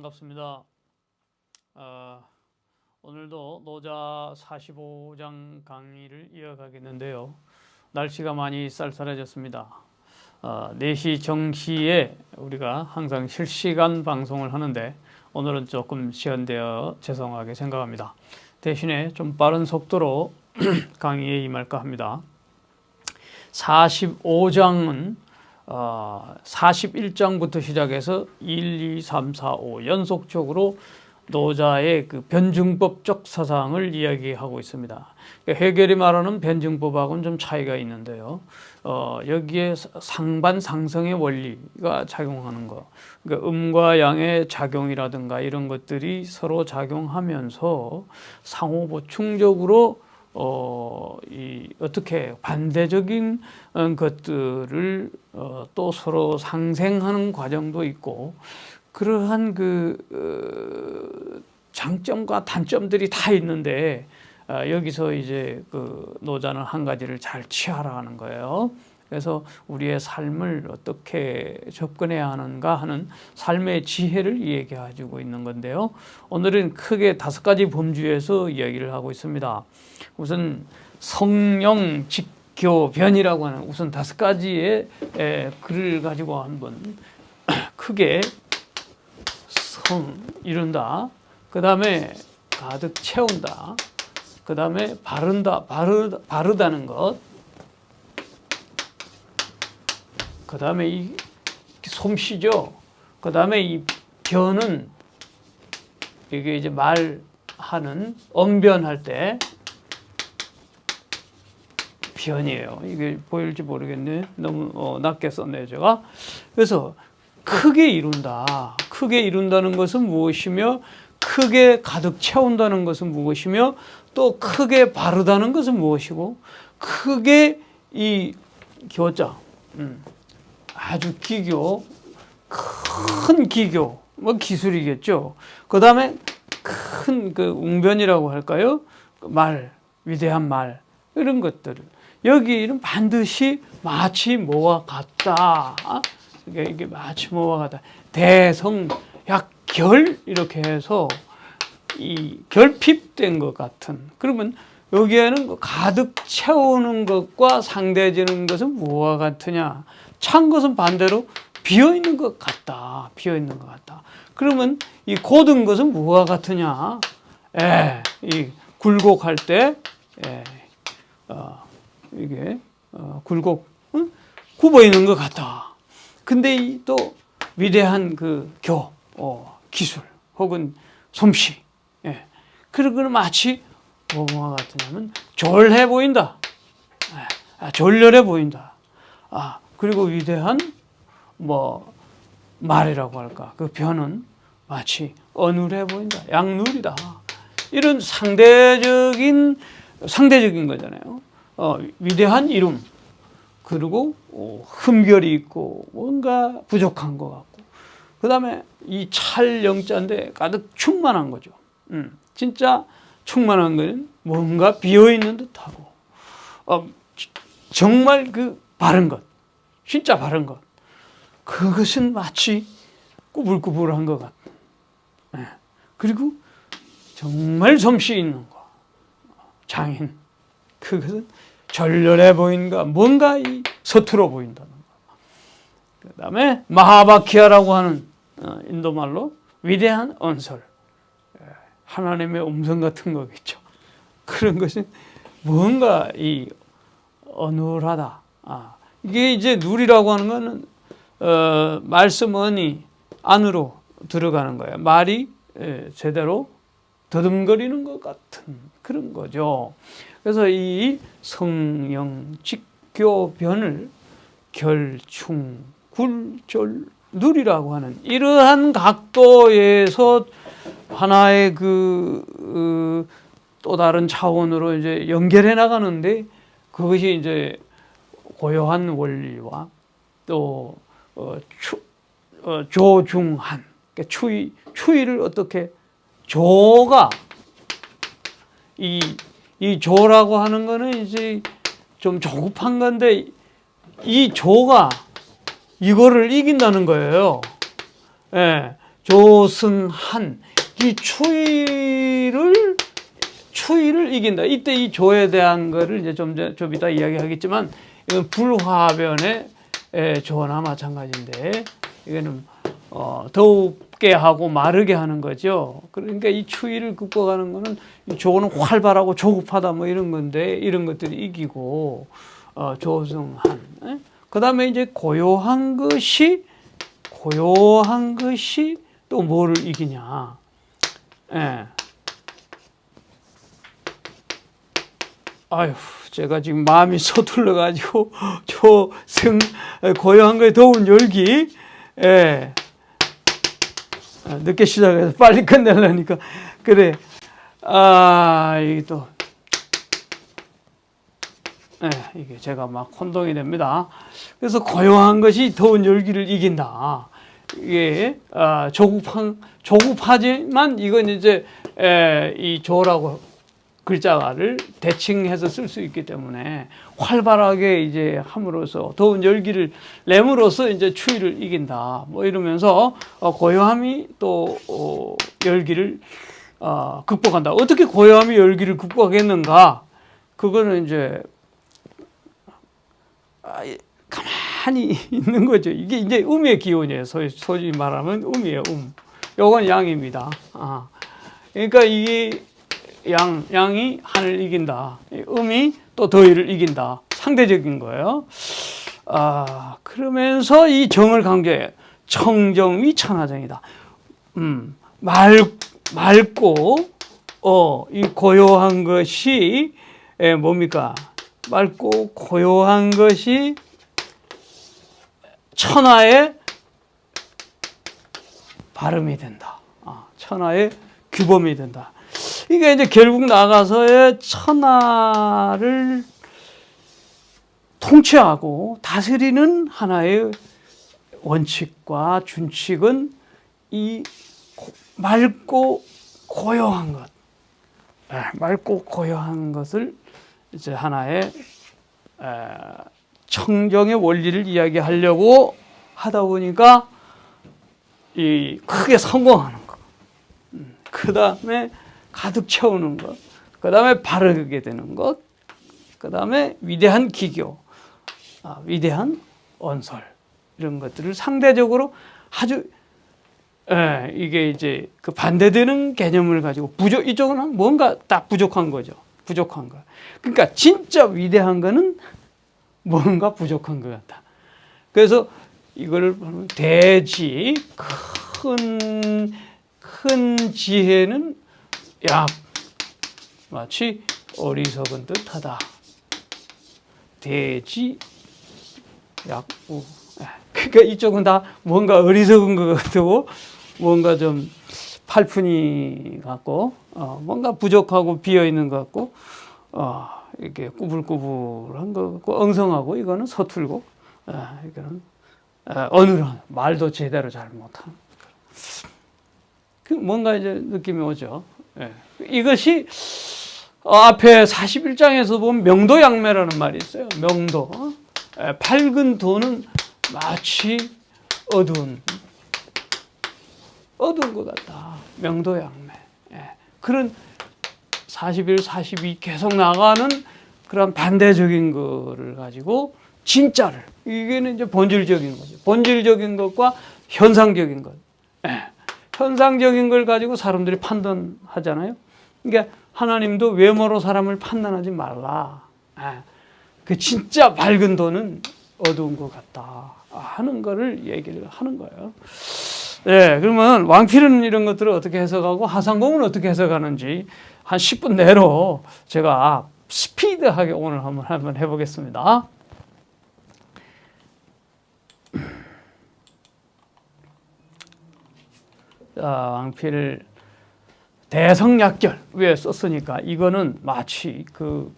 반갑습니다. 오늘도 노자 45장 강의를 이어가겠는데요. 날씨가 많이 쌀쌀해졌습니다. 4시 정시에 우리가 항상 실시간 방송을 하는데 오늘은 조금 시간되어 죄송하게 생각합니다. 대신에 좀 빠른 속도로 강의에 임할까 합니다. 45장은 41장부터 시작해서 1, 2, 3, 4, 5 연속적으로 노자의 그 변증법적 사상을 이야기하고 있습니다. 해결이 말하는 변증법하고는 좀 차이가 있는데요. 여기에 상반상성의 원리가 작용하는 거, 그러니까 음과 양의 작용이라든가 이런 것들이 서로 작용하면서 상호 보충적으로 어떻게 반대적인 것들을 또 서로 상생하는 과정도 있고, 그러한 장점과 단점들이 다 있는데, 여기서 이제 그 노자는 한 가지를 잘 취하라 하는 거예요. 그래서 우리의 삶을 어떻게 접근해야 하는가 하는 삶의 지혜를 얘기해주고 있는 건데요. 오늘은 크게 5가지 범주에서 이야기를 하고 있습니다. 우선 성령, 직교, 변이라고 하는 우선 5가지의 글을 가지고 한번 크게 이룬다. 그 다음에 가득 채운다. 그 다음에 바르다는 것. 그 다음에 이 솜씨죠. 그 다음에 이 변은 이게 이제 말하는 언변할 때 변이에요. 이게 보일지 모르겠네. 너무 낮게 썼네요, 제가. 그래서 크게 이룬다. 크게 이룬다는 것은 무엇이며, 크게 가득 채운다는 것은 무엇이며, 또 크게 바르다는 것은 무엇이고, 크게 이 교자, 아주 기교, 큰 기교, 뭐 기술이겠죠. 그 다음에 큰 그 웅변이라고 할까요? 말, 위대한 말, 이런 것들. 여기는 반드시 마치 뭐와 같다. 이게 마치 뭐와 같다. 대성, 약결, 이렇게 해서 이 결핍된 것 같은. 그러면 여기에는 가득 채우는 것과 상대되는 것은 뭐와 같으냐? 찬 것은 반대로 비어있는 것 같다. 비어있는 것 같다. 그러면 이 고든 것은 뭐와 같으냐? 이 굴곡할 때, 이게, 굴곡, 굽어있는 것 같다. 근데 또 위대한 그 기술, 혹은 솜씨. 그러고는 마치 뭐와 같으냐면 졸해 보인다. 졸렬해 보인다. 그리고 위대한 말이라고 할까. 그 변은 마치 어눌해 보인다. 양눌이다. 이런 상대적인 거잖아요. 위대한 이름. 그리고 흠결이 있고 뭔가 부족한 것 같고. 그 다음에 이 찰영자인데 가득 충만한 거죠. 진짜 충만한 거는 뭔가 비어있는 듯하고, 정말 그 바른 것, 진짜 바른 것, 그것은 마치 꾸불꾸불한 것 같은. 그리고 정말 솜씨 있는 것, 장인, 그것은 절렬해 보인가, 뭔가 서툴어 보인다는 것. 그 다음에 마하바키아라고 하는 인도말로 위대한 언설, 하나님의 음성 같은 거겠죠. 그런 것은 뭔가 어눌하다. 이게 이제 누리라고 하는 거는 말씀 언이 안으로 들어가는 거예요. 말이 제대로 더듬거리는 것 같은 그런 거죠. 그래서 이 성령, 직교, 변을 결충, 굴절, 누리라고 하는 이러한 각도에서 하나의 또 다른 차원으로 이제 연결해 나가는데, 그것이 이제 고요한 원리와 또 조중한, 그러니까 추위를 어떻게 조가 이 조라고 하는 거는 이제 좀 조급한 건데, 이 조가 이거를 이긴다는 거예요. 조승한 이 추위를 이긴다. 이때 이 조에 대한 거를 이제 좀 이따 이야기하겠지만 이건 불화변의 조나 마찬가지인데 이거는 더웁게 하고 마르게 하는 거죠. 그러니까 이 추위를 극복하는 거는 이 조는 활발하고 조급하다 뭐 이런 건데 이런 것들이 이기고 조승한. 그 다음에 이제 고요한 것이 또 뭐를 이기냐. 예. 아유, 제가 지금 마음이 서툴러가지고, 고요한 거에 더운 열기, 예. 늦게 시작해서 빨리 끝내려니까. 그래. 이게 또, 예, 이게 제가 막 혼동이 됩니다. 그래서 고요한 것이 더운 열기를 이긴다. 이게, 조급하지만 이건 이제, 이 조라고 글자를 대칭해서 쓸 수 있기 때문에 활발하게 이제 함으로써 더운 열기를 내므로써 이제 추위를 이긴다. 뭐 이러면서 고요함이 또 열기를 극복한다. 어떻게 고요함이 열기를 극복하겠는가? 그거는 이제 가만히 있는 거죠. 이게 이제 음의 기운이에요. 소위 말하면 음이에요. 요건 양입니다. 그러니까 이게 양이 하늘을 이긴다. 음이 또 더위를 이긴다. 상대적인 거예요. 그러면서 이 정을 강조해. 청정위 천하정이다. 맑고, 이 고요한 것이, 뭡니까? 맑고 고요한 것이 천하의 발음이 된다. 천하의 규범이 된다. 이게 이제 결국 나가서의 천하를 통치하고 다스리는 하나의 원칙과 준칙은 이 맑고 고요한 것, 맑고 고요한 것을 이제 하나의 청정의 원리를 이야기하려고 하다 보니까 이 크게 성공하는 것, 그 다음에 가득 채우는 것, 그 다음에 바르게 되는 것, 그 다음에 위대한 기교, 위대한 언설, 이런 것들을 상대적으로 아주, 이게 이제 그 반대되는 개념을 가지고 이쪽은 뭔가 딱 부족한 거죠. 부족한 거. 그러니까 진짜 위대한 거는 뭔가 부족한 것 같다. 그래서 이거를 대지, 큰 지혜는 마치 어리석은 듯하다. 대지 약우. 그러니까 이쪽은 다 뭔가 어리석은 것 같고 뭔가 좀 팔푼이 같고 뭔가 부족하고 비어 있는 것 같고 이렇게 꾸불꾸불한 것 같고 엉성하고 이거는 서툴고 이거는 어눌한 말도 제대로 잘 못하는 뭔가 이제 느낌이 오죠. 이것이 앞에 41장에서 보면 명도양매라는 말이 있어요. 명도. 밝은 도는 마치 어두운 것 같다. 명도양매. 그런 41, 42 계속 나가는 그런 반대적인 거를 가지고 진짜를, 이게는 이제 본질적인 거죠. 본질적인 것과 현상적인 것. 현상적인 걸 가지고 사람들이 판단하잖아요. 그러니까 하나님도 외모로 사람을 판단하지 말라. 그 진짜 밝은 도는 어두운 것 같다 하는 거를 얘기를 하는 거예요. 그러면 왕필은 이런 것들을 어떻게 해석하고 하상공은 어떻게 해석하는지 한 10분 내로 제가 스피드하게 오늘 한번 해보겠습니다. 왕필 대성약결 왜 썼으니까 이거는 마치 그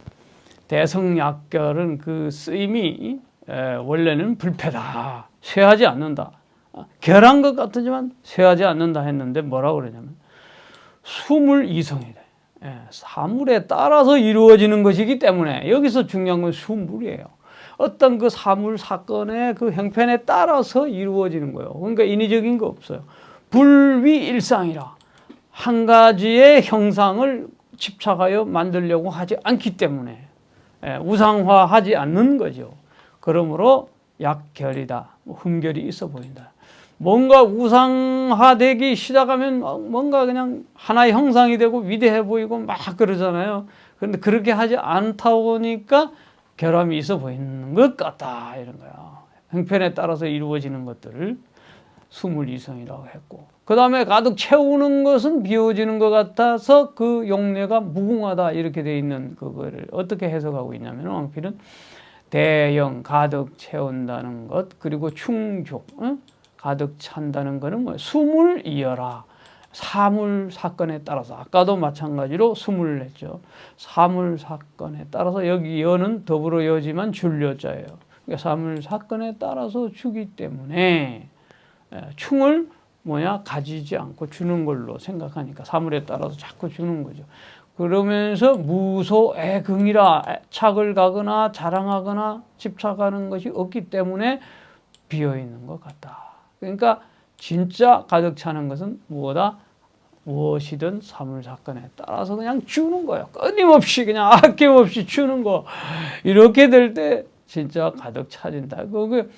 대성약결은 그 쓰임이 원래는 불패다. 쇠하지 않는다. 결한 것 같지만 쇠하지 않는다 했는데 뭐라고 그러냐면 수물 이성이 돼. 사물에 따라서 이루어지는 것이기 때문에 여기서 중요한 건 수물이에요. 어떤 그 사물 사건의 그 형편에 따라서 이루어지는 거예요. 그러니까 인위적인 거 없어요. 불위일상이라 한 가지의 형상을 집착하여 만들려고 하지 않기 때문에 우상화하지 않는 거죠. 그러므로 약결이다. 흠결이 있어 보인다. 뭔가 우상화되기 시작하면 뭔가 그냥 하나의 형상이 되고 위대해 보이고 막 그러잖아요. 그런데 그렇게 하지 않다 보니까 결함이 있어 보이는 것 같다 이런 거야. 형편에 따라서 이루어지는 것들을 수물이성이라고 했고, 그 다음에 가득 채우는 것은 비워지는 것 같아서 그 용례가 무궁하다 이렇게 돼 있는 그거를 어떻게 해석하고 있냐면 왕필은 대영 가득 채운다는 것, 그리고 충족 가득 찬다는 것은 뭐 수물 이어라. 사물 사건에 따라서 아까도 마찬가지로 수물을 했죠. 사물 사건에 따라서 여기 여는 더불어 여지만 줄여자예요. 그러니까 사물 사건에 따라서 주기 때문에 충을 가지지 않고 주는 걸로 생각하니까 사물에 따라서 자꾸 주는 거죠. 그러면서 무소애긍이라 착을 가거나 자랑하거나 집착하는 것이 없기 때문에 비어있는 것 같다. 그러니까 진짜 가득 차는 것은 무엇이든 사물 사건에 따라서 그냥 주는 거예요. 끊임없이 그냥 아낌없이 주는 거. 이렇게 될 때 진짜 가득 차진다. 그게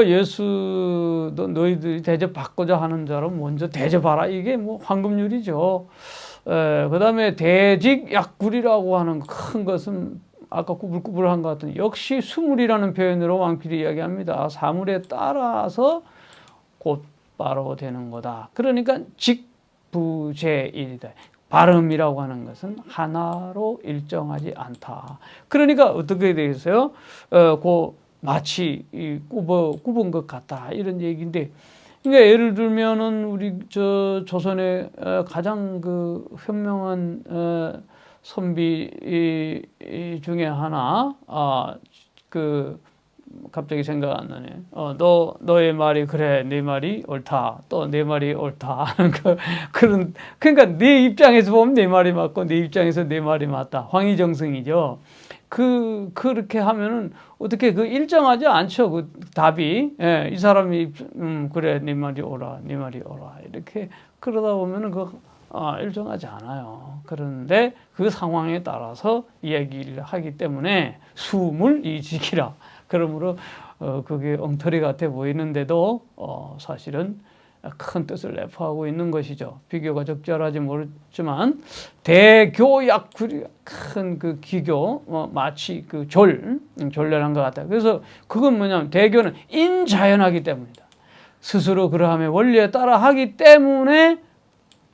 예수도 너희들이 대접받고자 하는 자로 먼저 대접하라. 이게 황금률이죠. 그 다음에 대직약굴이라고 하는 큰 것은 아까 구불구불한 것 같은 역시 수물이라는 표현으로 왕필이 이야기합니다. 사물에 따라서 곧바로 되는 거다. 그러니까 직부재일이다. 발음이라고 하는 것은 하나로 일정하지 않다. 그러니까 어떻게 되겠어요? 마치 굽은 것 같다 이런 얘기인데, 그러니까 예를 들면은 우리 조선의 가장 그 현명한 선비 중에 하나, 갑자기 생각 안 나네. 너의 말이 그래, 내 말이 옳다. 또 내 말이 옳다 하는 그러니까 내 입장에서 보면 내 말이 맞고 내 입장에서 내 말이 맞다. 황희정승이죠. 그렇게 하면은 어떻게 일정하지 않죠. 그 답이. 이 사람이 그래, 네 말이 옳아, 네 말이 옳아. 이렇게 그러다 보면은 일정하지 않아요. 그런데 그 상황에 따라서 이야기를 하기 때문에 수물이지기라. 그러므로 그게 엉터리 같아 보이는데도 사실은 큰 뜻을 내포하고 있는 것이죠. 비교가 적절하지 모르지만 대교약굴이 큰 그 기교, 마치 졸렬한 것 같다. 그래서 그건 뭐냐면 대교는 인자연하기 때문이다. 스스로 그러함의 원리에 따라 하기 때문에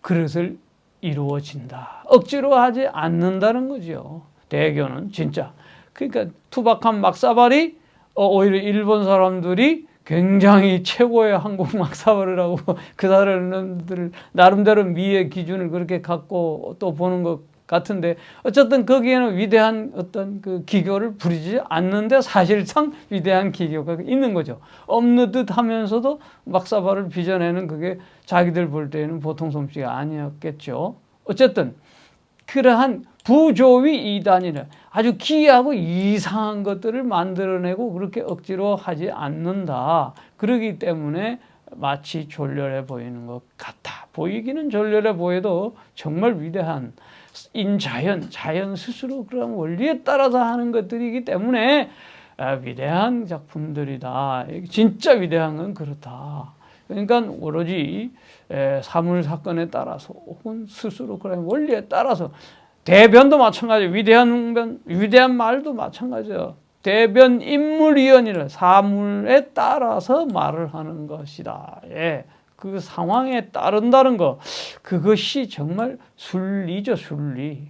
그릇을 이루어진다. 억지로 하지 않는다는 거죠. 대교는 진짜. 그러니까 투박한 막사발이 오히려 일본 사람들이 굉장히 최고의 한국 막사발을 하고 그 사람들 나름대로 미의 기준을 그렇게 갖고 또 보는 것 같은데, 어쨌든 거기에는 위대한 어떤 그 기교를 부리지 않는데 사실상 위대한 기교가 있는 거죠. 없는 듯 하면서도 막사발을 빚어내는 그게 자기들 볼 때는 보통 솜씨가 아니었겠죠. 어쨌든 그러한 부조위 이단이라 아주 기이하고 이상한 것들을 만들어내고 그렇게 억지로 하지 않는다. 그러기 때문에 마치 졸렬해 보이는 것 같아. 보이기는 졸렬해 보여도 정말 위대한 자연 스스로 그런 원리에 따라서 하는 것들이기 때문에 위대한 작품들이다. 진짜 위대한 건 그렇다. 그러니까 오로지 사물 사건에 따라서 혹은 스스로 그런 원리에 따라서, 대변도 마찬가지예요. 위대한 말도 마찬가지예요. 대변 인물이언이라 사물에 따라서 말을 하는 것이다. 그 상황에 따른다는 것, 그것이 정말 순리죠. 순리,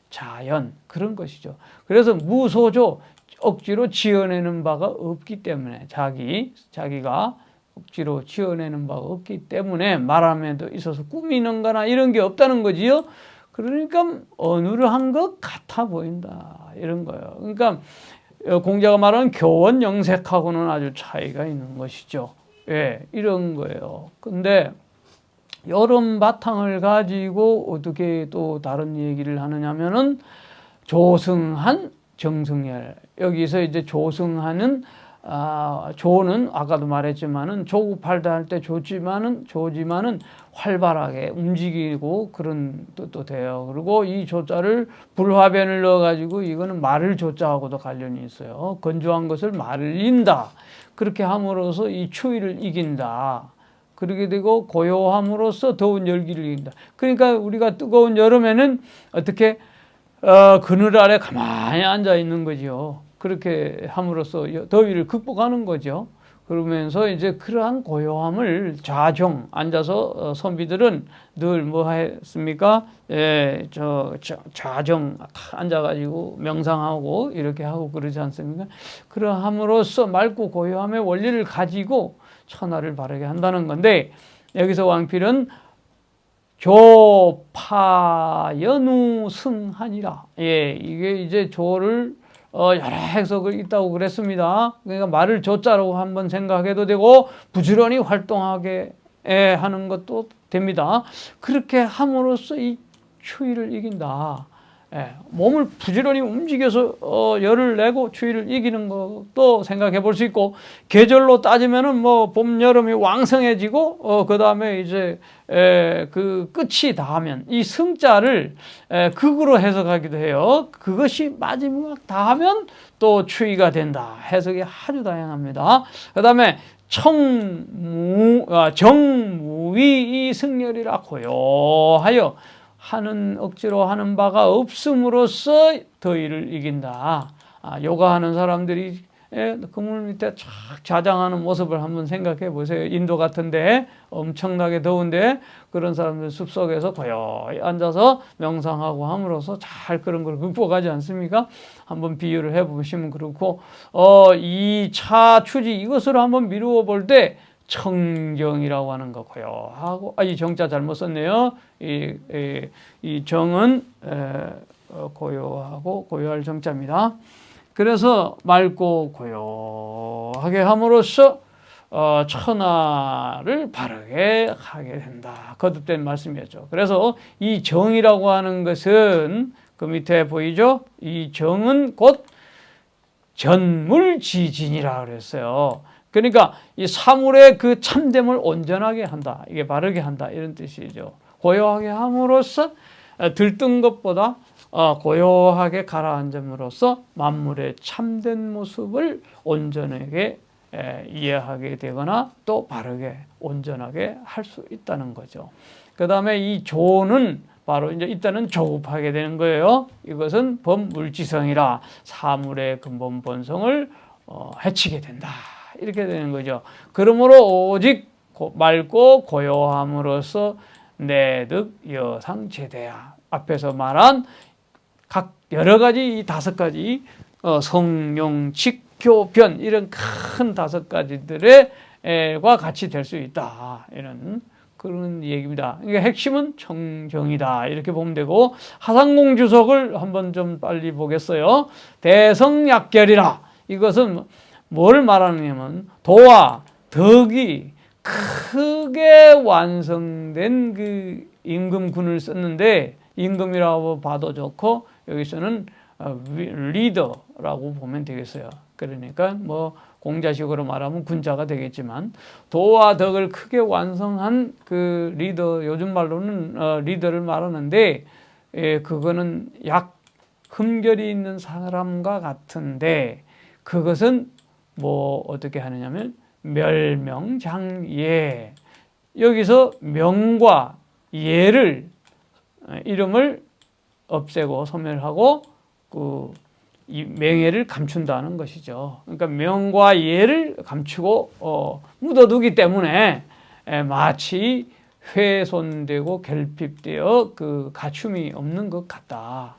자연, 그런 것이죠. 그래서 무소조, 억지로 지어내는 바가 없기 때문에, 자기가 억지로 지어내는 바가 없기 때문에 말함에도 있어서 꾸미는 거나 이런 게 없다는 거지요. 그러니까 어눌한 것 같아 보인다 이런 거예요. 그러니까 공자가 말하는 교원 영색하고는 아주 차이가 있는 것이죠. 이런 거예요. 근데 이런 바탕을 가지고 어떻게 또 다른 얘기를 하느냐면은 조승한, 정승열. 여기서 이제 조승한은 조는 아까도 말했지만은 조급할 때 조지만은 활발하게 움직이고 그런 뜻도 돼요. 그리고 이 조자를 불화변을 넣어가지고 이거는 말을 조자하고도 관련이 있어요. 건조한 것을 말린다. 그렇게 함으로써 이 추위를 이긴다. 그렇게 되고 고요함으로써 더운 열기를 이긴다. 그러니까 우리가 뜨거운 여름에는 어떻게 그늘 아래 가만히 앉아 있는 거죠. 그렇게 함으로써 더위를 극복하는 거죠. 그러면서 이제 그러한 고요함을 좌정 앉아서 선비들은 늘 뭐 했습니까? 좌정 앉아가지고 명상하고 이렇게 하고 그러지 않습니까? 그러함으로써 맑고 고요함의 원리를 가지고 천하를 바르게 한다는 건데 여기서 왕필은 조파연우 승하니라. 이게 이제 조를 여러 해석을 있다고 그랬습니다. 그러니까 말을 조자로 한번 생각해도 되고 부지런히 활동하게 하는 것도 됩니다. 그렇게 함으로써 이 추위를 이긴다. 몸을 부지런히 움직여서 열을 내고 추위를 이기는 것도 생각해 볼 수 있고 계절로 따지면은 뭐 봄, 여름이 왕성해지고 그 다음에 이제 그 끝이 닿으면 이 승자를 극으로 해석하기도 해요. 그것이 마지막 닿으면 또 추위가 된다. 해석이 아주 다양합니다. 그 다음에 정무위 이 승열이라 고요하여 억지로 하는 바가 없음으로써 더위를 이긴다. 요가하는 사람들이 그물 밑에 쫙 좌장하는 모습을 한번 생각해 보세요. 인도 같은데 엄청나게 더운데 그런 사람들 숲속에서 고요히 앉아서 명상하고 함으로써 잘 그런 걸 극복하지 않습니까? 한번 비유를 해보시면 그렇고 이 차추지 이것으로 한번 미루어 볼 때 청정이라고 하는 거 고요하고 이 정자 잘못 썼네요. 이 정은 고요하고 고요할 정자입니다. 그래서 맑고 고요하게 함으로써 천하를 바르게 하게 된다. 거듭된 말씀이었죠. 그래서 이 정이라고 하는 것은 그 밑에 보이죠? 이 정은 곧 전물지진이라 그랬어요. 그러니까 이 사물의 그 참됨을 온전하게 한다. 이게 바르게 한다. 이런 뜻이죠. 고요하게 함으로써 들뜬 것보다 고요하게 가라앉음으로써 만물의 참된 모습을 온전하게 이해하게 되거나 또 바르게 온전하게 할 수 있다는 거죠. 그 다음에 이 조는 바로 이제 이때는 조급하게 되는 거예요. 이것은 범물지성이라 사물의 근본 본성을 해치게 된다. 이렇게 되는 거죠. 그러므로 오직 맑고 고요함으로써 내득 여상제대야. 앞에서 말한 각 여러 가지 이 5가지 성용, 직교, 변 이런 큰 5가지들과 같이 될 수 있다. 이런 그런 얘기입니다. 그러니까 핵심은 청정이다. 이렇게 보면 되고 하상공 주석을 한번 좀 빨리 보겠어요. 대성약결이라. 이것은 뭘 말하느냐면 도와 덕이 크게 완성된 그 임금군을 썼는데 임금이라고 봐도 좋고 여기서는 리더라고 보면 되겠어요. 그러니까 뭐 공자식으로 말하면 군자가 되겠지만 도와 덕을 크게 완성한 그 리더, 요즘 말로는 리더를 말하는데 그거는 약 흠결이 있는 사람과 같은데 그것은 뭐 어떻게 하느냐면 멸명장예. 여기서 명과 예를 이름을 없애고 소멸하고 이 명예를 감춘다는 것이죠. 그러니까 명과 예를 감추고 묻어두기 때문에 마치 훼손되고 결핍되어 그 갖춤이 없는 것 같다.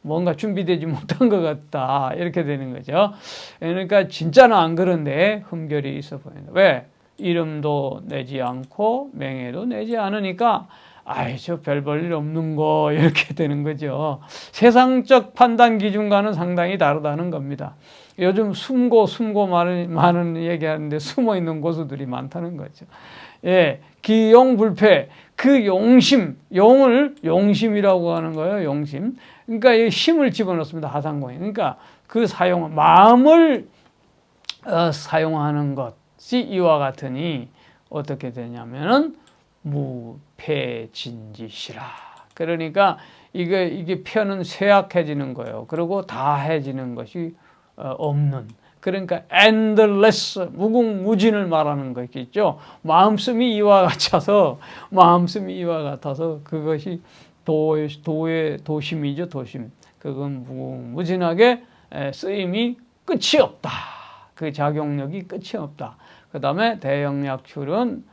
뭔가 준비되지 못한 것 같다. 이렇게 되는 거죠. 그러니까 진짜는 안 그런데 흠결이 있어 보인다. 왜? 이름도 내지 않고 명예도 내지 않으니까 저 별 볼 일 없는 거 이렇게 되는 거죠. 세상적 판단 기준과는 상당히 다르다는 겁니다. 요즘 숨고 많은 얘기하는데 숨어 있는 고수들이 많다는 거죠. 기용불패, 그 용심, 용을 용심이라고 하는 거예요. 용심. 그러니까 이 힘을 집어넣습니다. 하상공에. 그러니까 그 사용, 마음을 사용하는 것이 이와 같으니 어떻게 되냐면은 무패진짓이라. 그러니까 이게 편은 쇠약해지는 거예요. 그리고 다해지는 것이 없는. 그러니까 endless, 무궁무진을 말하는 것이죠. 마음씀이 이와 같아서 그것이 도의 도심이죠, 도심. 그건 무궁무진하게 쓰임이 끝이 없다. 그 작용력이 끝이 없다. 그 다음에 대영약출은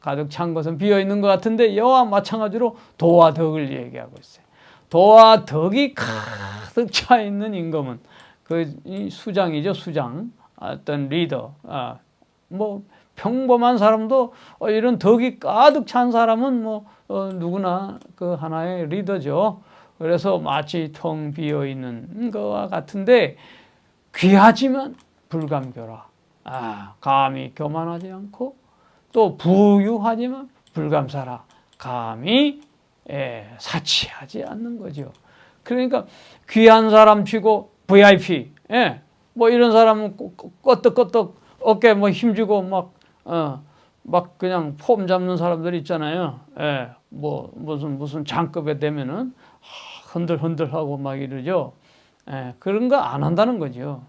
가득 찬 것은 비어 있는 것 같은데 이와 마찬가지로 도와 덕을 얘기하고 있어요. 도와 덕이 가득 차 있는 임금은 이 수장이죠, 수장. 어떤 리더. 뭐 평범한 사람도 이런 덕이 가득 찬 사람은 뭐 누구나 그 하나의 리더죠. 그래서 마치 텅 비어 있는 것과 같은데 귀하지만 불감교라. 감히 교만하지 않고 또 부유하지만 불감사라. 감히 사치하지 않는 거죠. 그러니까 귀한 사람 치고 VIP, 뭐 이런 사람은 껐덕껐덕 어깨 뭐 힘주고 막 그냥 폼 잡는 사람들 있잖아요. 뭐 무슨 장급에 되면은 흔들흔들하고 막 이러죠. 그런 거 안 한다는 거죠.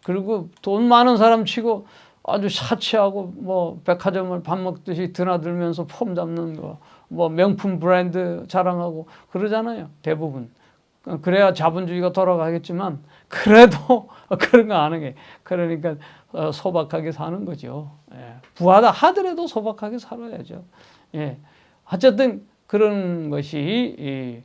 그리고 돈 많은 사람 치고 아주 사치하고 뭐 백화점을 밥 먹듯이 드나들면서 폼 잡는 거, 뭐 명품 브랜드 자랑하고 그러잖아요. 대부분. 그래야 자본주의가 돌아가겠지만 그래도 그런 거 안 하게. 그러니까 소박하게 사는 거죠. 부하다 하더라도 소박하게 살아야죠. 어쨌든 그런 것이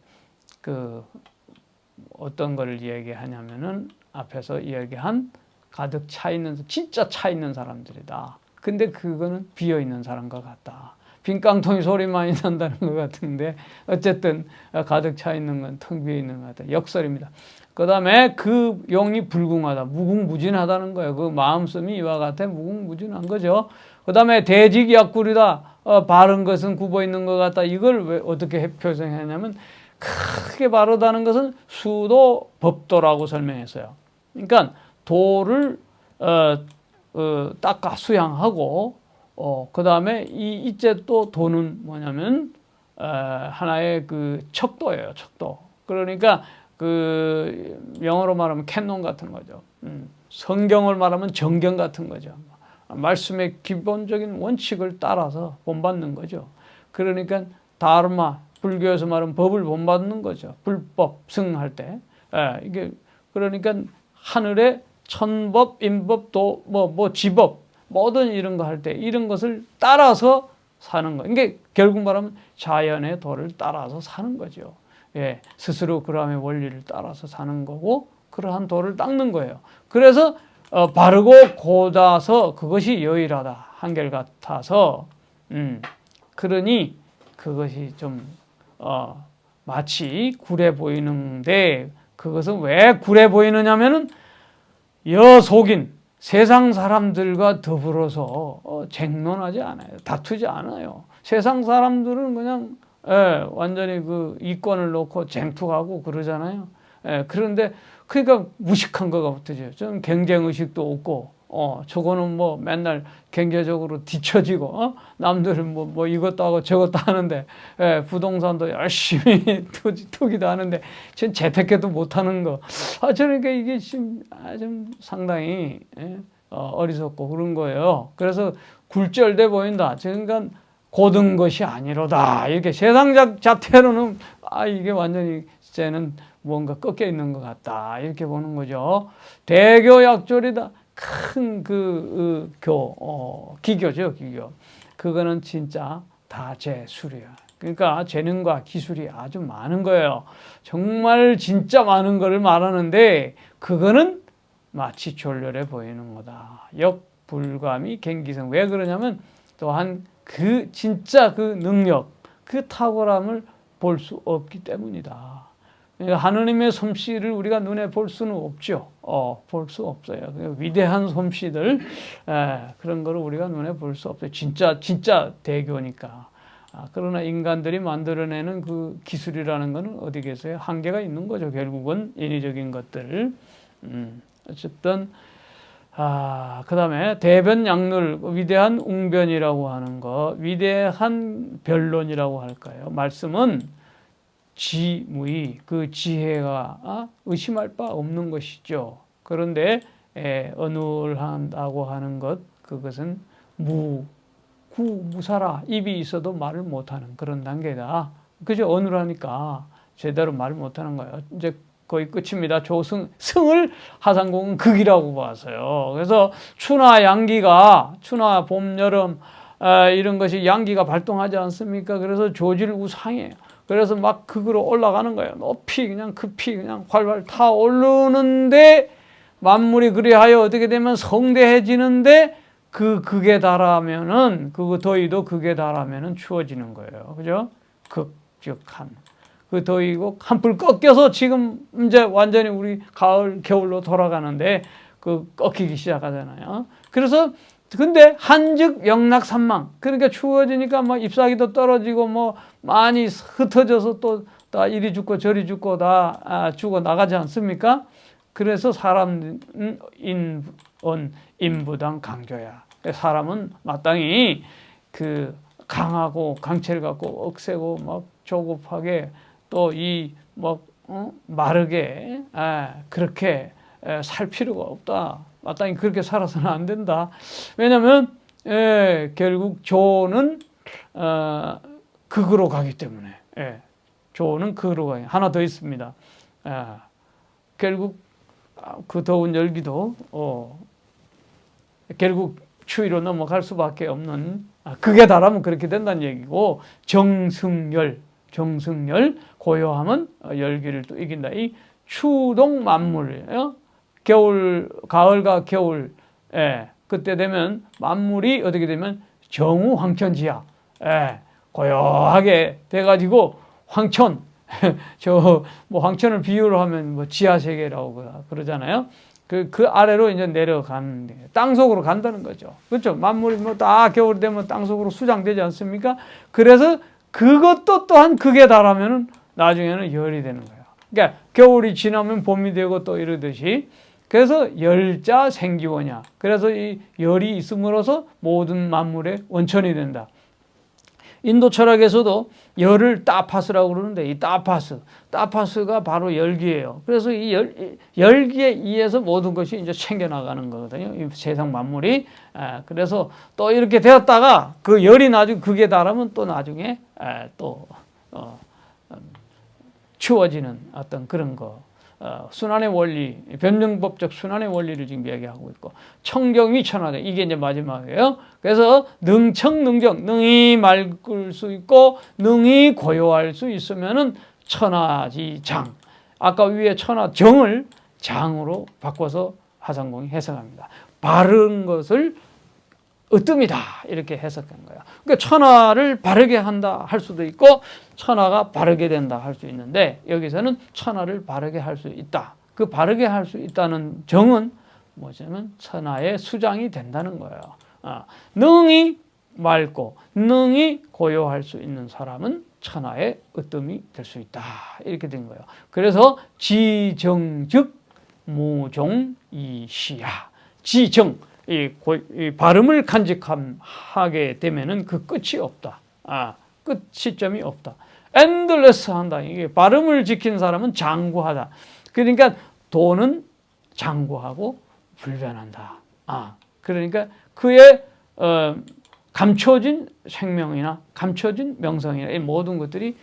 어떤 걸 얘기하냐면은 앞에서 이야기한 가득 차 있는, 진짜 차 있는 사람들이다. 근데 그거는 비어 있는 사람과 같다. 빈 깡통이 소리 많이 난다는 것 같은데 어쨌든 가득 차 있는 건 텅 비어 있는 것 같다. 역설입니다. 그 다음에 그 용이 불궁하다. 무궁무진하다는 거예요. 그 마음씀이 이와 같아 무궁무진한 거죠. 그 다음에 대직약굴이다. 바른 것은 굽어 있는 것 같다. 이걸 왜 어떻게 표현하냐면 크게 바르다는 것은 수도 법도라고 설명했어요. 그러니까 도를 닦아 수양하고 그 다음에 이제 또 도는 뭐냐면 하나의 그 척도예요. 척도. 그러니까 그 영어로 말하면 캐논 같은 거죠. 성경을 말하면 정경 같은 거죠. 말씀의 기본적인 원칙을 따라서 본받는 거죠. 그러니까 다르마, 불교에서 말하면 법을 본받는 거죠. 불법 승할 때. 이게 그러니까 하늘의 천법, 인법, 도, 지법, 모든 이런 거 할 때 이런 것을 따라서 사는 거. 이게 결국 말하면 자연의 도를 따라서 사는 거죠. 스스로 그람의 원리를 따라서 사는 거고 그러한 도를 닦는 거예요. 그래서 바르고 고다서 그것이 여일하다. 한결같아서 그러니 그것이 좀 마치 굴해 보이는데 그것은 왜 굴해 보이느냐면은 여속인 세상 사람들과 더불어서 쟁론하지 않아요. 다투지 않아요. 세상 사람들은 그냥 완전히 그 이권을 놓고 쟁투하고 그러잖아요. 그런데 그러니까 무식한 거가 붙어져요. 좀 경쟁의식도 없고 저거는 뭐 맨날 경제적으로 뒤처지고 남들은 뭐 이것도 하고 저것도 하는데 부동산도 열심히 투기도 하는데 전 재테크도 못하는 거. 저러니까 이게 좀 상당히 어리석고 그런 거예요. 그래서 굴절돼 보인다. 그러니까 고든 것이 아니로다. 이렇게 세상적 자태로는 이게 완전히 쟤는 뭔가 꺾여 있는 것 같다. 이렇게 보는 거죠. 대교약졸이다. 큰 기교죠, 기교. 그거는 진짜 다 재술이야. 그러니까 재능과 기술이 아주 많은 거예요. 정말 진짜 많은 거를 말하는데 그거는 마치 졸렬해 보이는 거다. 역불감이 갱기성. 왜 그러냐면 또한 그 진짜 그 능력, 그 탁월함을 볼 수 없기 때문이다. 하느님의 솜씨를 우리가 눈에 볼 수는 없죠. 볼 수 없어요. 위대한 솜씨들 그런 거를 우리가 눈에 볼 수 없어요. 진짜 대교니까. 그러나 인간들이 만들어내는 그 기술이라는 거는 어디 계세요? 한계가 있는 거죠. 결국은 인위적인 것들. 어쨌든 그 다음에 대변양률, 위대한 웅변이라고 하는 거, 위대한 변론이라고 할까요? 말씀은 지무의, 그 지혜가 의심할 바 없는 것이죠. 그런데 어눌한다고 하는 것, 그것은 무사라, 입이 있어도 말을 못하는 그런 단계다. 그죠? 어눌하니까 제대로 말을 못하는 거예요. 이제 거의 끝입니다. 승을 하상공은 극이라고 봤어요. 그래서 추나 양기가, 추나 봄, 여름, 이런 것이 양기가 발동하지 않습니까? 그래서 조질우상이에요. 그래서 막 극으로 올라가는 거예요. 높이 그냥 급히 그냥 활활 타오르는데 만물이 그리하여 어떻게 되면 성대해지는데 그 극에 달하면은, 그 더위도 극에 달하면은 추워지는 거예요. 그죠? 극적한. 그 더위고 한풀 꺾여서 지금 이제 완전히 우리 가을, 겨울로 돌아가는데 그 꺾이기 시작하잖아요. 그래서 근데 한즉 영락산망, 그러니까 추워지니까 뭐 잎사귀도 떨어지고 뭐 많이 흩어져서 또 다 이리 죽고 저리 죽고 다 죽어 나가지 않습니까? 그래서 사람은 인부당 강교야. 사람은 마땅히 그 강하고 강체를 갖고 억세고 막 조급하게 또 이 마르게 그렇게 살 필요가 없다. 마땅히 그렇게 살아서는 안 된다. 왜냐하면 결국 조는 극으로 가기 때문에 조는 극으로 가기. 하나 더 있습니다. 결국 그 더운 열기도 결국 추위로 넘어갈 수밖에 없는, 극에 달하면 그렇게 된다는 얘기고, 정승열 고요함은 열기를 또 이긴다. 이 추동 만물이에요. 겨울, 가을과 겨울, 그때 되면 만물이 어떻게 되면 정우 황천지야, 고요하게 돼가지고 황천, 황천을 비유로 하면 뭐 지하 세계라고 그러잖아요. 그 아래로 이제 내려가는, 땅 속으로 간다는 거죠. 그렇죠? 만물이 뭐 다 겨울 되면 땅 속으로 수장되지 않습니까? 그래서 그것도 또한 극에 달하면은 나중에는 열이 되는 거예요. 그러니까 겨울이 지나면 봄이 되고 또 이러듯이, 그래서 열자 생기원이야. 그래서 이 열이 있음으로써 모든 만물의 원천이 된다. 인도 철학에서도 열을 따파스라고 그러는데, 이 따파스가 바로 열기예요. 그래서 이 열기에 의해서 모든 것이 이제 챙겨나가는 거거든요. 이 세상 만물이. 그래서 또 이렇게 되었다가 그 열이 나중에 극에 달하면 또 나중에 또 추워지는 어떤 그런 거. 순환의 원리, 변증법적 순환의 원리를 지금 이야기하고 있고, 청경위천하다, 이게 이제 마지막이에요. 그래서 능청능정, 능이 맑을 수 있고 능이 고요할 수 있으면은 천하지장, 아까 위에 천하정을 장으로 바꿔서 하상공이 해석합니다. 바른 것을 으뜸이다, 이렇게 해석한 거야. 그러니까 천하를 바르게 한다 할 수도 있고 천하가 바르게 된다 할 수 있는데, 여기서는 천하를 바르게 할 수 있다. 그 바르게 할 수 있다는 정은 뭐냐면 천하의 수장이 된다는 거예요. 능이 맑고 능이 고요할 수 있는 사람은 천하의 으뜸이 될 수 있다, 이렇게 된 거예요. 그래서 지정즉 무종이시야. 지정, 이 발음을 간직하게 되면은 그 끝이 없다. 끝 시점이 없다. 엔들레스 한다. 이게 발음을 지킨 사람은 장구하다. 그러니까 도는 장구하고 불변한다. 그러니까 그의 감춰진 생명이나 감춰진 명성이나 이 모든 것들이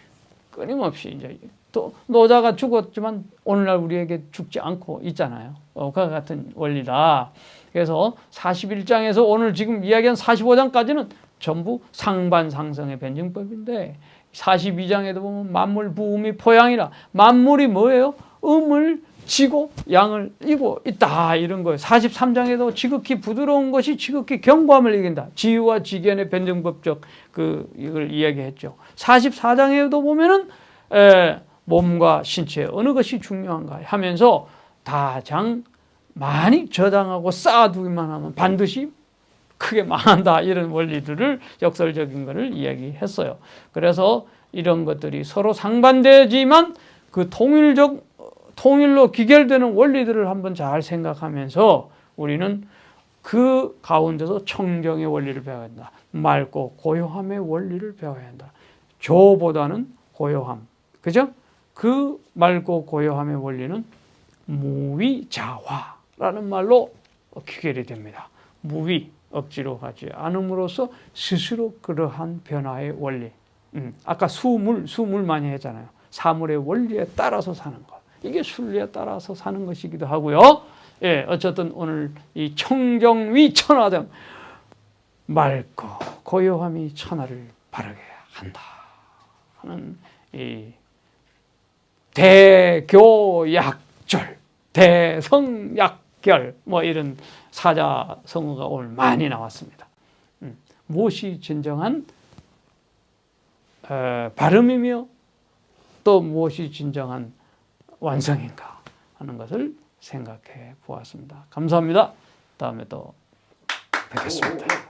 끊임없이 이제 또 노자가 죽었지만 오늘날 우리에게 죽지 않고 있잖아요. 그와 같은 원리다. 그래서 41장에서 오늘 지금 이야기한 45장까지는 전부 상반상성의 변증법인데, 42장에도 보면 만물 부음이 포양이라, 만물이 뭐예요? 음을 지고 양을 이고 있다, 이런 거예요. 43장에도 지극히 부드러운 것이 지극히 견고함을 이긴다. 지유와 지견의 변증법적 이걸 이야기했죠. 44장에도 보면은 몸과 신체 어느 것이 중요한가 하면서 다장 많이 저장하고 쌓아두기만 하면 반드시 크게 망한다, 이런 원리들을 역설적인 것을 이야기했어요. 그래서 이런 것들이 서로 상반되지만 그 통일로 귀결되는 원리들을 한번 잘 생각하면서 우리는 그 가운데서 청정의 원리를 배워야 한다. 맑고 고요함의 원리를 배워야 한다. 조보다는 고요함. 그죠? 그 맑고 고요함의 원리는 무위자화라는 말로 귀결이 됩니다. 무위, 억지로 하지 않음으로써 스스로 그러한 변화의 원리. 아까 수물 많이 했잖아요. 사물의 원리에 따라서 사는 것. 이게 순리에 따라서 사는 것이기도 하고요. 예, 어쨌든 오늘 이 청정위 천하등 맑고 고요함이 천하를 바르게 한다 하는 이 대교약절, 대성약결 뭐 이런 사자성어가 오늘 많이 나왔습니다. 무엇이 진정한 발음이며 또 무엇이 진정한 완성인가 하는 것을 생각해 보았습니다. 감사합니다. 다음에 또 뵙겠습니다.